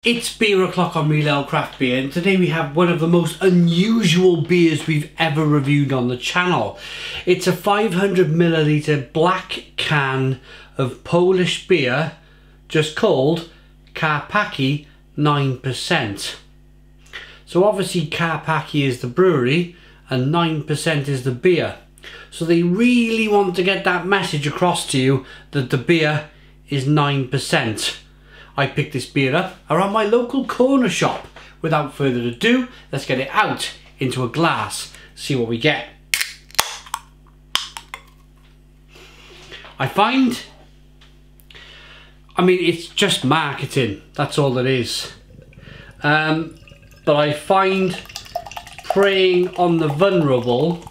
It's beer o'clock on Real Ale Craft Beer, and today we have one of the most unusual beers we've ever reviewed on the channel. It's a 500ml black can of Polish beer, just called Karpackie 9%. So obviously Karpackie is the brewery and 9% is the beer. So they really want to get that message across to you that the beer is 9%. I picked this beer up around my local corner shop. Without further ado, let's get it out into a glass, see what we get. I mean, it's just marketing, that's all it is. But I find preying on the vulnerable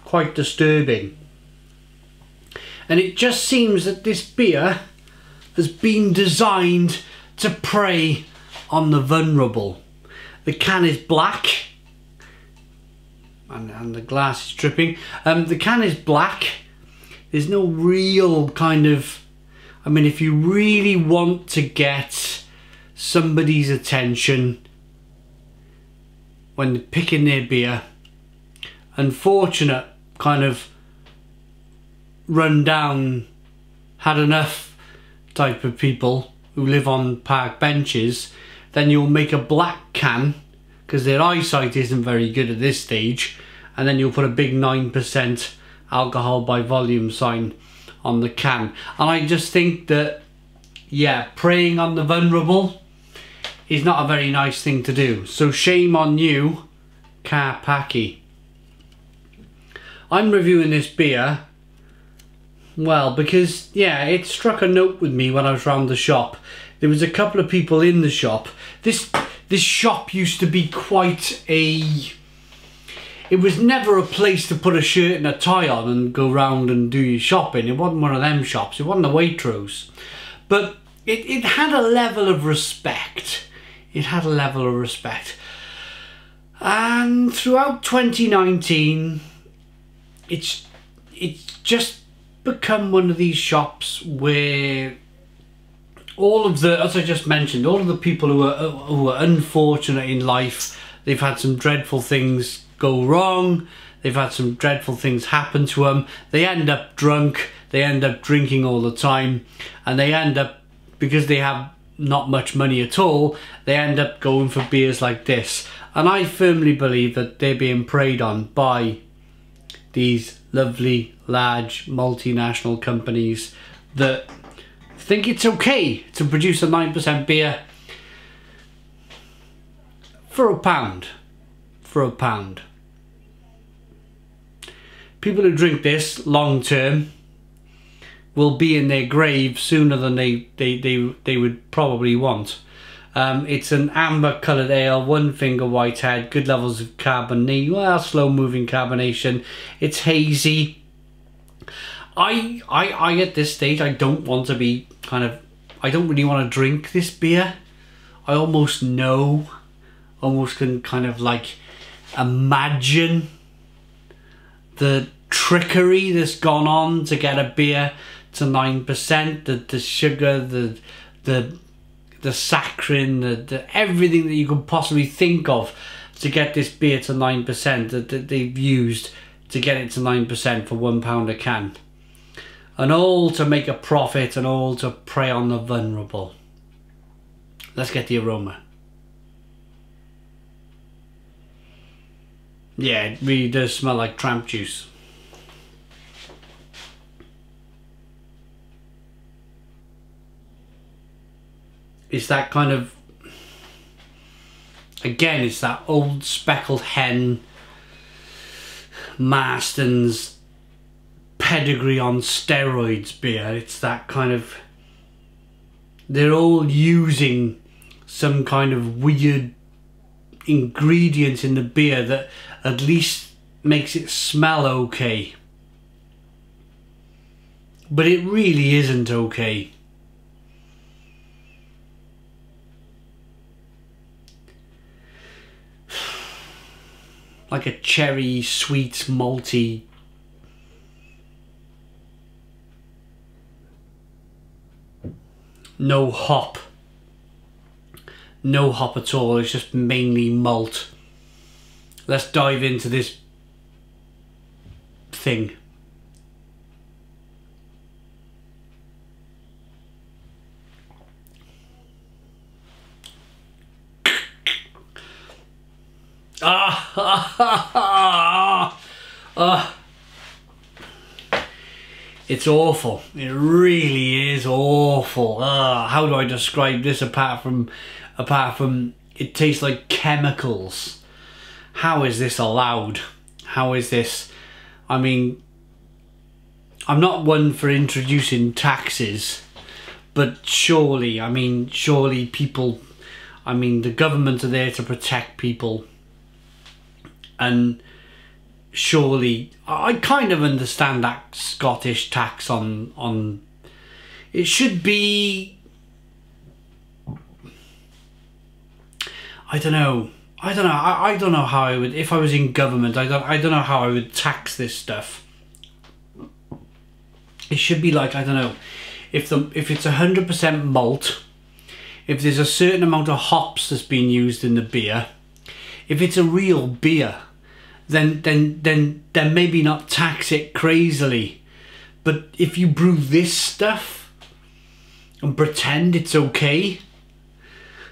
quite disturbing. And it just seems that this beer has been designed to prey on the vulnerable. The can is black and the glass is dripping. The can is black. There's no real kind of, I mean, if you really want to get somebody's attention when picking their beer, unfortunate kind of run down, had enough type of people who live on park benches, then you'll make a black can because their eyesight isn't very good at this stage, and then you'll put a big 9% alcohol by volume sign on the can. And I just think that, yeah, preying on the vulnerable is not a very nice thing to do. So shame on you, Karpackie. I'm reviewing this beer, well, because, yeah, it struck a note with me when I was round the shop. There was a couple of people in the shop. This shop used to be quite a... It was never a place to put a shirt and a tie on and go round and do your shopping. It wasn't one of them shops. It wasn't a Waitrose. But it had a level of respect. It had a level of respect. And throughout 2019, it's just become one of these shops where all of the, as I just mentioned, all of the people who are unfortunate in life, they've had some dreadful things go wrong, they've had some dreadful things happen to them, they end up drunk, they end up drinking all the time, and they end up, because they have not much money at all, they end up going for beers like this. And I firmly believe that they're being preyed on by these lovely, large, multinational companies that think it's okay to produce a 9% beer for £1. For £1. People who drink this long term will be in their grave sooner than they would probably want. It's an amber coloured ale, one finger white head, good levels of carbonate, well, slow moving carbonation. It's hazy. I at this stage, I don't want to be kind of, I don't really want to drink this beer. I almost know, almost can kind of like imagine the trickery that's gone on to get a beer to 9%, the sugar, the saccharin, the everything that you could possibly think of to get this beer to 9% that they've used to get it to 9% for £1 a can. And all to make a profit and all to prey on the vulnerable. Let's get the aroma. Yeah, it really does smell like tramp juice. It's that kind of, again, it's that old speckled hen, Marston's pedigree on steroids beer. It's that kind of, they're all using some kind of weird ingredient in the beer that at least makes it smell okay. But it really isn't okay. Like a cherry, sweet, malty. No hop. no hop at all. It's just mainly malt. Let's dive into this thing. It's awful. It really is awful. How do I describe this apart from it tastes like chemicals? How is this allowed? How is this? I mean, I'm not one for introducing taxes, but surely, surely people, the government are there to protect people, and surely I kind of understand that Scottish tax on it should be, I don't know how I would, if I was in government, I don't know how I would tax this stuff. It should be like, I don't know, if it's 100% malt, if there's a certain amount of hops that's being used in the beer, if it's a real beer, then maybe not tax it crazily. But if you brew this stuff and pretend it's okay,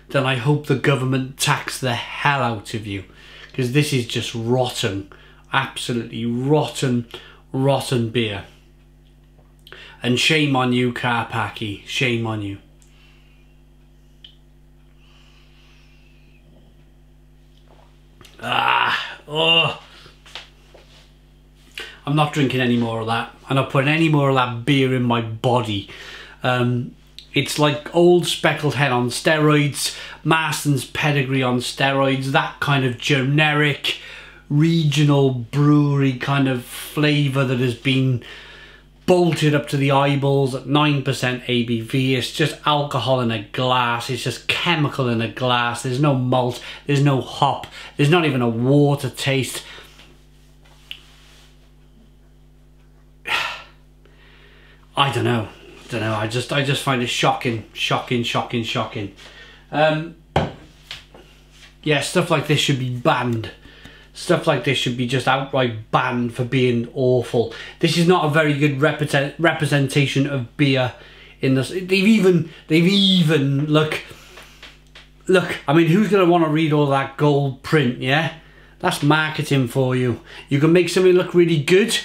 then I hope the government tax the hell out of you, because this is just rotten, absolutely rotten beer. And shame on you, Karpackie, shame on you. I'm not drinking any more of that. I'm not putting any more of that beer in my body. It's like Old Speckled Hen on steroids, Marston's Pedigree on steroids, that kind of generic regional brewery kind of flavour that has been bolted up to the eyeballs at 9% ABV. It's just alcohol in a glass. It's just chemical in a glass. There's no malt. There's no hop. There's not even a water taste. I don't know. I just find it shocking. Yeah, stuff like this should be banned. Stuff like this should be just outright banned for being awful. This is not a very good representation of beer in this. They've even look. I mean, who's gonna want to read all that gold print? Yeah, that's marketing for you. You can make something look really good.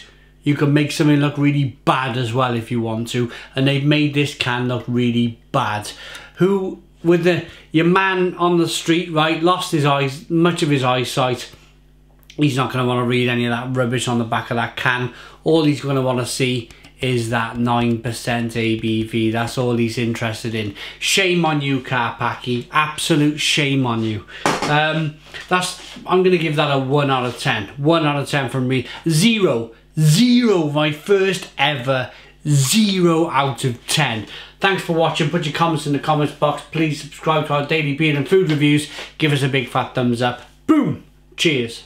You can make something look really bad as well if you want to. And they've made this can look really bad. Who, with your man on the street, right, lost his eyes, much of his eyesight. He's not going to want to read any of that rubbish on the back of that can. All he's going to want to see is that 9% ABV. That's all he's interested in. Shame on you, Karpackie. Absolute shame on you. I'm going to give that a 1 out of 10. 1 out of 10 from me. Zero, my first ever 0 out of 10. Thanks for watching. Put your comments in the comments box. Please subscribe to our daily beer and food reviews. Give us a big fat thumbs up. Boom. Cheers.